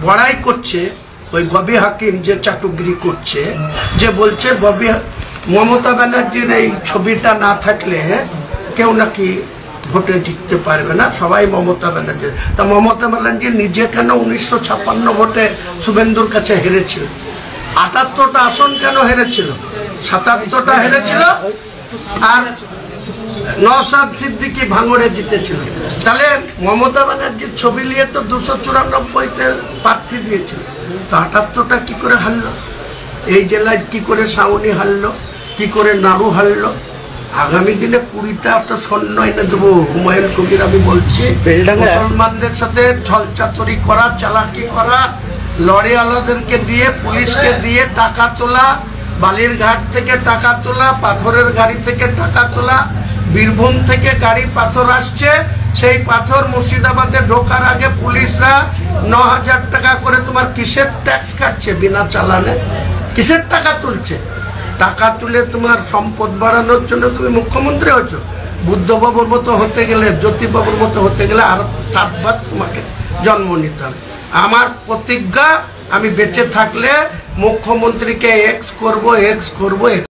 বড়াই করছে ওই ববি হাকিম যে চাটুগিরি করছে, যে বলছে ববি মমতা ব্যানার্জির এই ছবিটা না থাকলে কেউ নাকি ভোটে জিততে পারবে না, সবাই মমতা ব্যানার্জি। তা মমতা ব্যানার্জি নিজে কেন 1956 ভোটে শুভেন্দুর কাছে হেরেছিল? 78টা আসন কেন হেরেছিল? 77টা হেরেছিল, আর নওশাদ সিদ্দিকী ভাঙড়ে জিতেছিল। তাহলে মমতা ব্যানার্জির ছবি নিয়ে তো 294তে প্রার্থী দিয়েছিল, তো 78টা কি করে হারলো? এই জেলায় কি করে সাউনি হারলো, কি করে নাড়ু হারলো? আগামী দিনে 20টা তো সৈন্য এনে দেবো। হুমায়ুন কবির আমি বলছি, মুসলমানদের সাথে ছলচাতুরি করা, চালাকি করা, লরিওয়ালাদেরকে দিয়ে, পুলিশকে দিয়ে টাকা তোলা, বালির ঘাট থেকে টাকা তোলা, পাথরের গাড়ি থেকে টাকা তোলা, বীরভূম থেকে গাড়ি পাথর আসছে, সেই পাথর মুর্শিদাবাদে ঢোকার আগে পুলিশরা 9000 টাকা করে তোমার কিসের ট্যাক্স কাটছে বিনা চালানে? কিসের টাকা তুলছে? টাকা তুলে তোমার সম্পদ বাড়ানোর জন্য তুমি মুখ্যমন্ত্রী হচ্ছ। বুদ্ধবাবুর মতো হতে গেলে, জ্যোতিবাবুর মতো হতে গেলে আর 7 বার তোমাকে জন্ম নিতে হবে। আমার প্রতিজ্ঞা, আমি বেঁচে থাকলে মুখ্যমন্ত্রীকে এক্স করবো।